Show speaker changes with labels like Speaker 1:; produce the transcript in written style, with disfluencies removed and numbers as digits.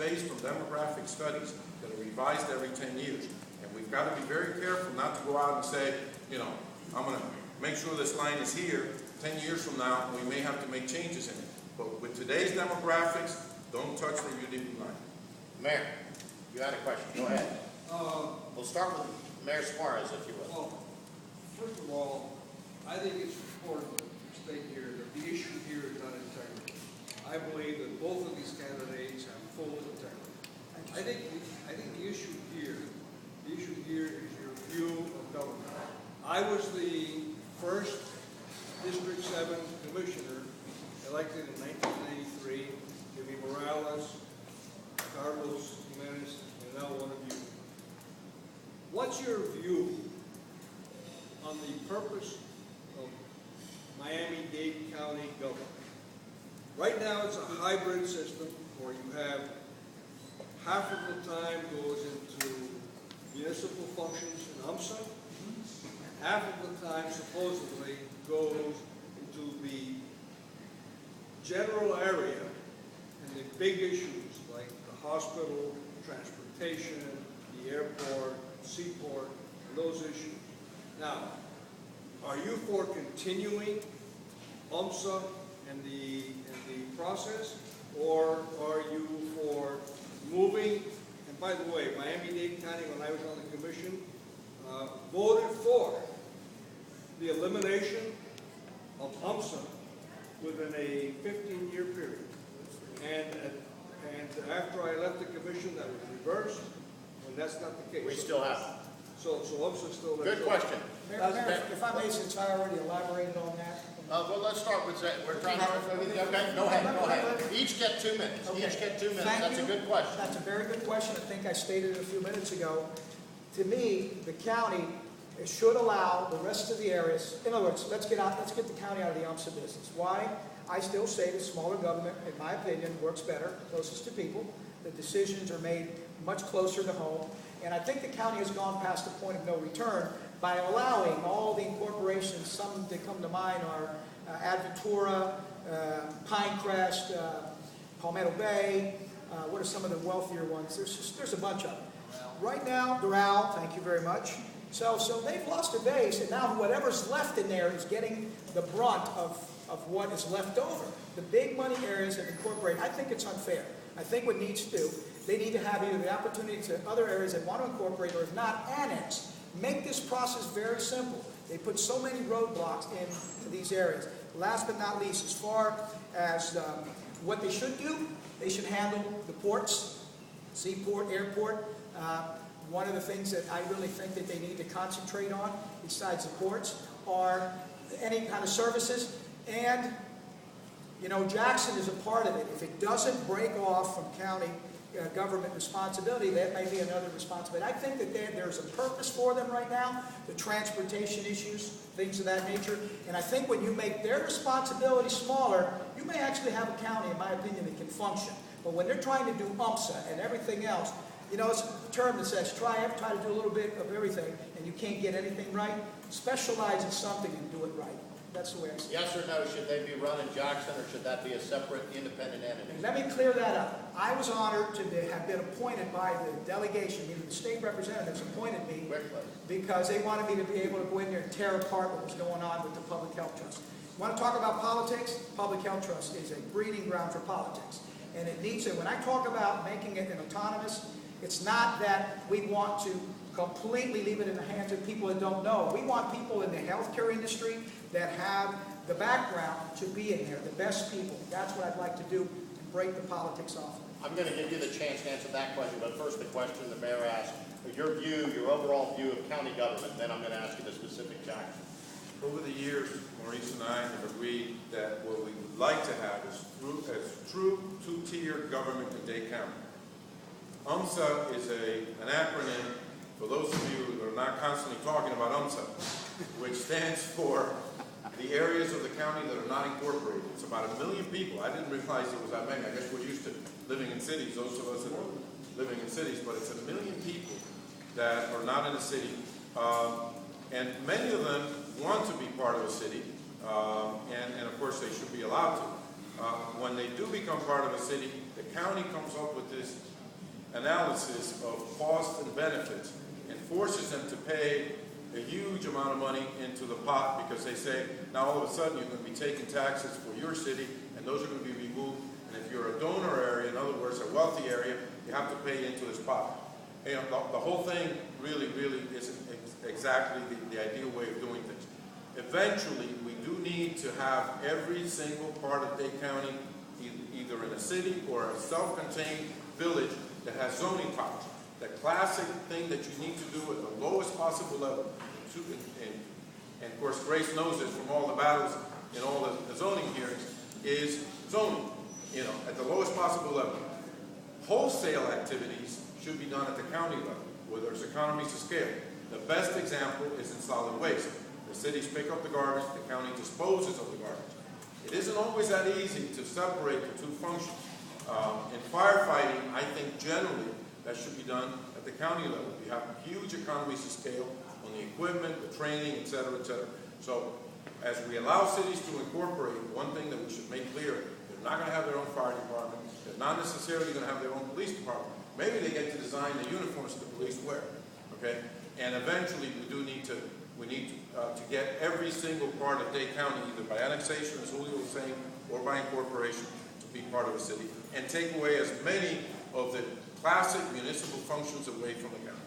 Speaker 1: based on demographic studies that are revised every 10 years. And we've got to be very careful not to go out and say, you know, I'm going to make sure this line is here 10 years from now, and we may have to make changes in it. But with today's demographics, don't touch the UDP line.
Speaker 2: Mayor, you had a question. Go ahead. We'll start with Mayor Suarez, if you will.
Speaker 3: Well, first of all, I think it's important to state here that the issue here is not integrity. I believe that both of these candidates have full integrity. I think the issue here is your view of government. I was the first District 7 commissioner elected in 1993. Jimmy Morales, Carlos Jimenez, and now one of you. What's your view on the purpose of Miami-Dade County government? Right now it's a hybrid system where you have half of the time goes into municipal functions in UMSA, and half of the time supposedly goes into the general area and the big issues like the hospital, transportation, the airport, seaport, and those issues. Now, are you for continuing UMSA and the process, or are you for moving? And by the way, Miami-Dade County, when I was on the commission, voted for the elimination of UMSA within a 15-year period. And after I left the commission, that was reversed, and that's not the case.
Speaker 2: We still have.
Speaker 3: So UMSA still there.
Speaker 2: Good question.
Speaker 4: Mayor, if I may, since I already elaborated on that.
Speaker 2: Well, let's start with that. We're trying to. Okay, go ahead. Each get 2 minutes.
Speaker 4: Okay.
Speaker 2: Each get 2 minutes.
Speaker 4: Thank
Speaker 2: That's
Speaker 4: you.
Speaker 2: a good question.
Speaker 4: That's a very good question. I think I stated it a few minutes ago. To me, the county should allow the rest of the areas. In other words, let's get the county out of the UMSA business. Why? I still say that smaller government, in my opinion, works better, closest to people. The decisions are made much closer to home. And I think the county has gone past the point of no return by allowing all the incorporations. Some that come to mind are Adventura, Pinecrest, Palmetto Bay. What are some of the wealthier ones? There's a bunch of them. Right now, Doral, thank you very much. So they've lost their base, and now whatever's left in there is getting the brunt of what is left over. The big money areas have incorporated. I think it's unfair. I think what needs to do, they need to have either the opportunity to other areas that want to incorporate, or if not, annex. Make this process very simple. They put so many roadblocks into these areas. Last but not least, as far as what they should do, they should handle the ports, seaport, airport. One of the things that I really think that they need to concentrate on, besides the ports, are any kind of services. And, you know, Jackson is a part of it. If it doesn't break off from county government responsibility, that may be another responsibility. I think that there's a purpose for them right now, the transportation issues, things of that nature. And I think when you make their responsibility smaller, you may actually have a county, in my opinion, that can function. But when they're trying to do UMSA and everything else, you know, it's a term that says try to do a little bit of everything, and you can't get anything right. Specialize in something and do it right. That's the way I see it.
Speaker 2: Yes or no, should they be run in Jackson, or should that be a separate independent entity?
Speaker 4: And let me clear that up. I was honored to have been appointed by the delegation, meaning the state representatives appointed me because they wanted me to be able to go in there and tear apart what was going on with the Public Health Trust. Want to talk about politics? Public Health Trust is a breeding ground for politics. And it needs to, when I talk about making it an autonomous, it's not that we want to completely leave it in the hands of people that don't know. We want people in the healthcare industry that have the background to be in here, the best people. That's what I'd like to do, and break the politics off.
Speaker 2: I'm going to give you the chance to answer that question, but first the question the mayor asked, your view, your overall view of county government, then I'm going to ask you the specific Jackson.
Speaker 1: Over the years, Maurice and I have agreed that what we would like to have is true two-tier government in Dade County. UMSA is an acronym, for those of you who are not constantly talking about UMSA, which stands for the areas of the county that are not incorporated. It's about 1 million people. I didn't realize it was that many. I guess we're used to living in cities, those of us that are living in cities, but it's 1 million people that are not in a city. And many of them want to be part of a city, and of course they should be allowed to. When they do become part of a city, the county comes up with this analysis of cost and benefits and forces them to pay a huge amount of money into the pot because they say, now all of a sudden you're going to be taking taxes for your city and those are going to be removed. And if you're a donor area, in other words, a wealthy area, you have to pay into this pot. You know, the whole thing really isn't exactly the ideal way of doing things. Eventually, we do need to have every single part of Dade County, either in a city or a self-contained village that has zoning powers. The classic thing that you need to do at the lowest possible level, and of course Grace knows this from all the battles in all the zoning hearings, is zoning, you know, at the lowest possible level. Wholesale activities should be done at the county level, where there's economies of scale. The best example is in solid waste. The cities pick up the garbage, the county disposes of the garbage. It isn't always that easy to separate the two functions. In firefighting, I think generally that should be done at the county level. You have huge economies of scale on the equipment, the training, et cetera, et cetera. So as we allow cities to incorporate, one thing that we should make clear, they're not going to have their own fire department. They're not necessarily going to have their own police department. Maybe they get to design the uniforms the police wear, okay? And eventually we need to get every single part of Dade County, either by annexation, as Julio was saying, or by incorporation, to be part of a city, and take away as many of the classic municipal functions away from the county.